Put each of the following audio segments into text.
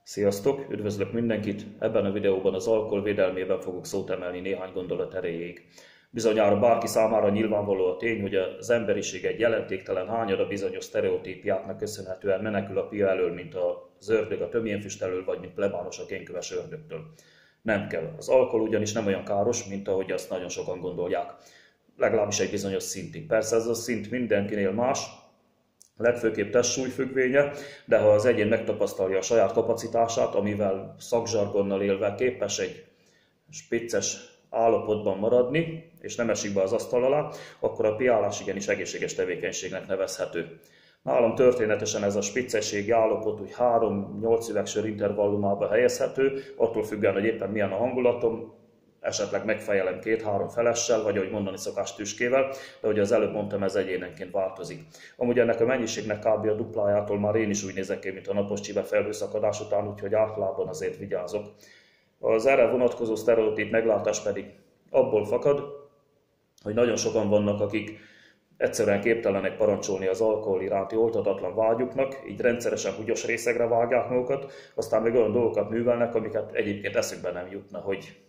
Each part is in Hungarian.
Sziasztok! Üdvözlök mindenkit! Ebben a videóban az alkohol védelmében fogok szót emelni néhány gondolat erejéig. Bizonyára bárki számára nyilvánvaló a tény, hogy az emberiség egy jelentéktelen hányada bizonyos sztereotípiáknak köszönhetően menekül a pia elől, mint az ördög a tömjénfüst elől, vagy mint plebános a kénköves ördögtől. Nem kell. Az alkohol ugyanis nem olyan káros, mint ahogy azt nagyon sokan gondolják. Legalábbis egy bizonyos szintig. Persze ez a szint mindenkinél más, legfőképp testsúlyfüggvénye, de ha az egyén megtapasztalja a saját kapacitását, amivel szakzsargonnal élve képes egy spicces állapotban maradni, és nem esik be az asztal alá, akkor a piálás igenis egészséges tevékenységnek nevezhető. Nálam történetesen ez a spiccességi állapot úgy 3-8 üvegsör intervallumába helyezhető, attól függően, hogy éppen milyen a hangulatom, esetleg megfejelem 2-3 felessel, vagy ahogy mondani szokás tüskével, de ahogy az előbb mondtam, ez egyénenként változik. Amúgy ennek a mennyiségnek kb. A duplájától már én is úgy nézek ki, mint a napos csibe felhőszakadás után, úgyhogy általában azért vigyázok. Az erre vonatkozó sztereotíp meglátás pedig abból fakad, hogy nagyon sokan vannak, akik egyszerűen képtelenek parancsolni az alkohol iránti oltatatlan vágyuknak, így rendszeresen húgyos részegre vágják magukat, aztán még olyan dolgokat művelnek, amiket egyébként eszükbe nem jutna, hogy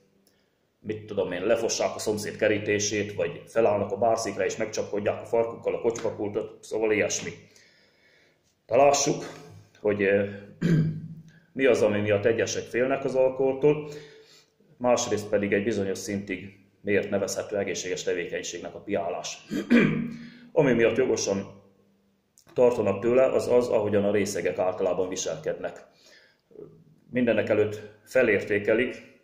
mit tudom én, lefossák a szomszéd kerítését, vagy felállnak a bárszékre és megcsapkodják a farkukkal a kocsmapultot, szóval ilyesmi. De lássuk, hogy mi az, ami miatt egyesek félnek az alkoholtól, másrészt pedig egy bizonyos szintig miért nevezhető egészséges tevékenységnek a piálás. Ami miatt jogosan tartanak tőle, az az, ahogyan a részegek általában viselkednek. Mindenek előtt felértékelik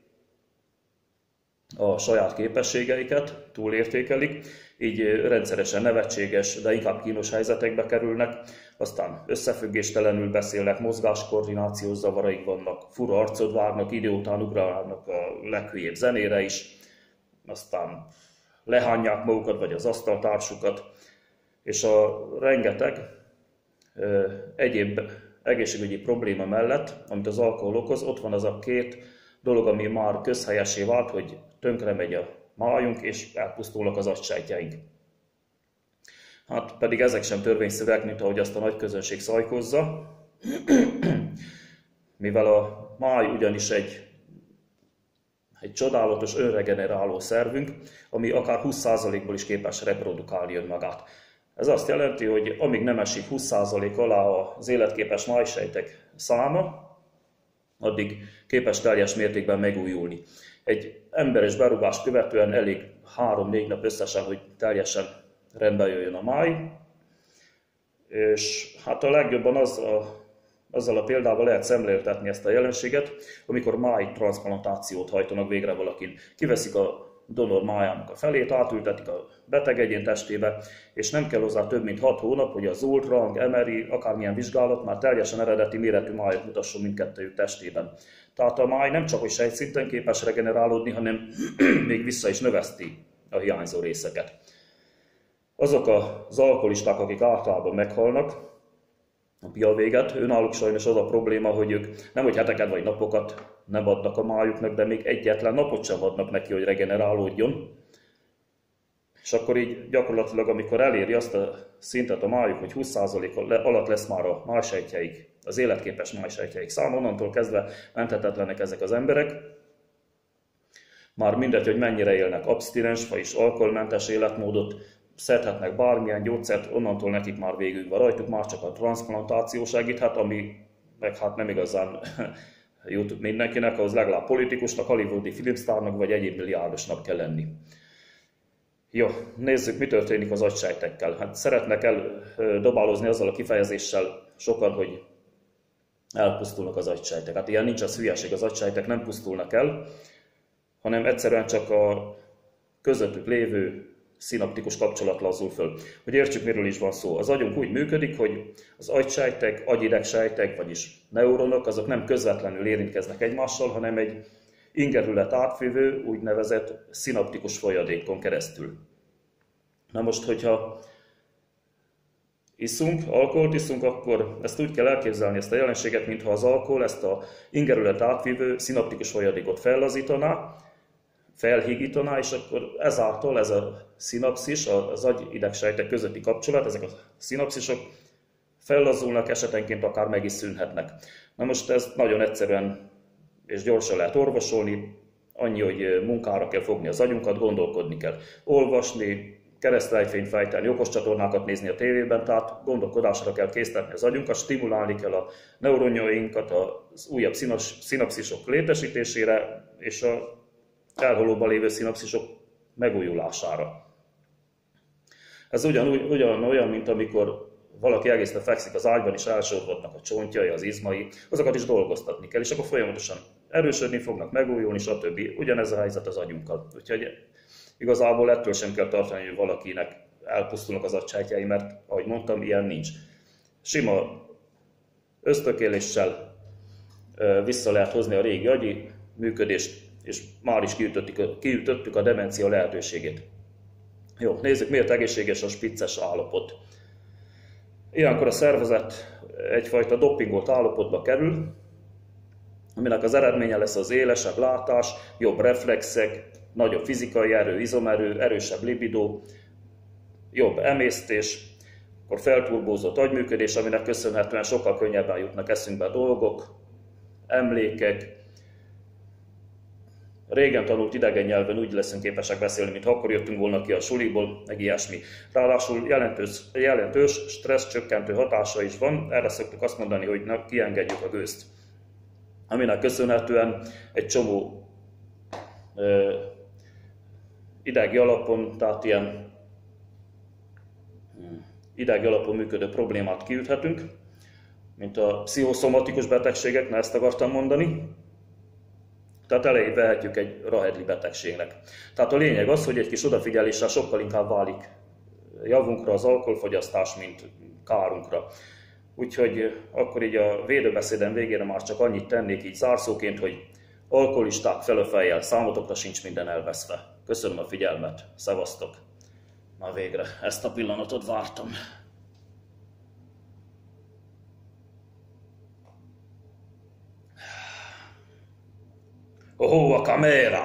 a saját képességeiket, túlértékelik, így rendszeresen nevetséges, de inkább kínos helyzetekbe kerülnek, aztán összefüggéstelenül beszélnek, mozgáskoordinációs zavaraik vannak, fura arcot vágnak, idő után ugrálnak a leghülyébb zenére is, aztán lehányják magukat, vagy az asztaltársukat, és a rengeteg egyéb egészségügyi probléma mellett, amit az alkohol okoz, ott van az a két dolog, ami már közhelyessé vált, hogy tönkre megy a májunk, és elpusztulnak az agysejtjeink. Hát pedig ezek sem törvényszerűek, mint ahogy azt a nagy közönség szajkozza, mivel a máj ugyanis egy csodálatos önregeneráló szervünk, ami akár 20%-ból is képes reprodukálni önmagát. Ez azt jelenti, hogy amíg nem esik 20% alá az életképes májsejtek száma, addig képes teljes mértékben megújulni. Egy emberes berúgást követően elég 3-4 nap összesen, hogy teljesen rendbe jöjjön a máj, és hát a legjobban azzal a példával lehet szemléltetni ezt a jelenséget, amikor májtranszplantációt hajtanak végre valakin. Kiveszik a donor májának a felét, átültetik a beteg egyén testébe, és nem kell hozzá több mint 6 hónap, hogy az ultrahang, MRI, akármilyen vizsgálat már teljesen eredeti méretű májat mutasson mindkettőjük testében. Tehát a máj nem csak hogy sejtszinten képes regenerálódni, hanem még vissza is növeszti a hiányzó részeket. Azok az alkoholisták, akik általában meghalnak a pia véget, náluk sajnos az a probléma, hogy ők nem hogy heteket vagy napokat nem adnak a májuknak, de még egyetlen napot sem adnak neki, hogy regenerálódjon. És akkor így gyakorlatilag, amikor eléri azt a szintet a májuk, hogy 20% alatt lesz már a májsejtjeik, az életképes májsejtjeik száma, onnantól kezdve menthetetlenek ezek az emberek. Már mindegy, hogy mennyire élnek abstinens, vagyis alkoholmentes életmódot, szedhetnek bármilyen gyógyszert, onnantól nekik már végük van rajtuk, már csak a transzplantáció segíthet, ami meg hát nem igazán jut mindenkinek, ahhoz legalább politikusnak, hollywoodi filmsztárnak vagy egyéb milliárdosnak kell lenni. Jó, nézzük, mi történik az agysejtekkel. Hát szeretnek eldobálozni azzal a kifejezéssel sokan, hogy elpusztulnak az agysejtek. Hát ilyen nincs, az hülyeség, az agysejtek nem pusztulnak el, hanem egyszerűen csak a közöttük lévő szinaptikus kapcsolat lazul föl. Hogy értsük, miről is van szó. Az agyunk úgy működik, hogy az agysejtek, agyidegsejtek, vagyis neuronok, azok nem közvetlenül érintkeznek egymással, hanem egy ingerület átfűvő, úgynevezett szinaptikus folyadékon keresztül. Na most, hogyha alkoholt iszunk, akkor ezt úgy kell elképzelni, ezt a jelenséget, mintha az alkohol ezt a ingerület átfűvő szinaptikus folyadékot fellazítaná, felhígítaná, és akkor ezáltal ez a szinapszis, az agyidegsejtek közötti kapcsolat, ezek a szinapszisok fellazulnak, esetenként akár meg is szűnhetnek. Na most ez nagyon egyszerűen és gyorsan lehet orvosolni, annyi, hogy munkára kell fogni az agyunkat, gondolkodni kell, olvasni, keresztrejtvényt fejteni, okos csatornákat nézni a tévében, tehát gondolkodásra kell késztetni az agyunkat, stimulálni kell a neuronjainkat az újabb szinapszisok létesítésére és a elhalóban lévő szinapszisok megújulására. Ez ugyanolyan, mint amikor valaki egész nap fekszik az ágyban, és elsodrodnak a csontjai, az izmai, azokat is dolgoztatni kell, és akkor folyamatosan erősödni fognak, megújulni, stb. Ugyanez a helyzet az agyunkkal. Úgyhogy igazából ettől sem kell tartani, hogy valakinek elpusztulnak az agysejtjei, mert ahogy mondtam, ilyen nincs. Sima ösztökéléssel vissza lehet hozni a régi agyi működést, és már is kiütöttük a demencia lehetőségét. Jó, nézzük, miért egészséges a spicces állapot. Ilyenkor a szervezet egyfajta dopingolt állapotba kerül, aminek az eredménye lesz az élesebb látás, jobb reflexek, nagyobb fizikai erő, izomerő, erősebb libido, jobb emésztés, akkor felturbózott agyműködés, aminek köszönhetően sokkal könnyebben jutnak eszünkbe dolgok, emlékek. Régen tanult idegen nyelven úgy leszünk képesek beszélni, mintha akkor jöttünk volna ki a suliból, meg ilyesmi. Ráadásul jelentős stressz csökkentő hatása is van, erre szoktuk azt mondani, hogy kiengedjük a gőzt. Aminek köszönhetően egy csomó idegi alapon, tehát ilyen idegi alapon működő problémát kiüthetünk, mint a pszichoszomatikus betegségek, na ezt akartam mondani. Tehát elejét vehetjük egy Rahedli betegségnek. Tehát a lényeg az, hogy egy kis odafigyeléssel sokkal inkább válik javunkra az alkoholfogyasztás, mint kárunkra. Úgyhogy akkor így a védőbeszédem végére már csak annyit tennék így zárszóként, hogy alkoholisták felőfejjel, számotokra sincs minden elveszve. Köszönöm a figyelmet, szevasztok! Na végre, ezt a pillanatot vártam. Oh, a kamera!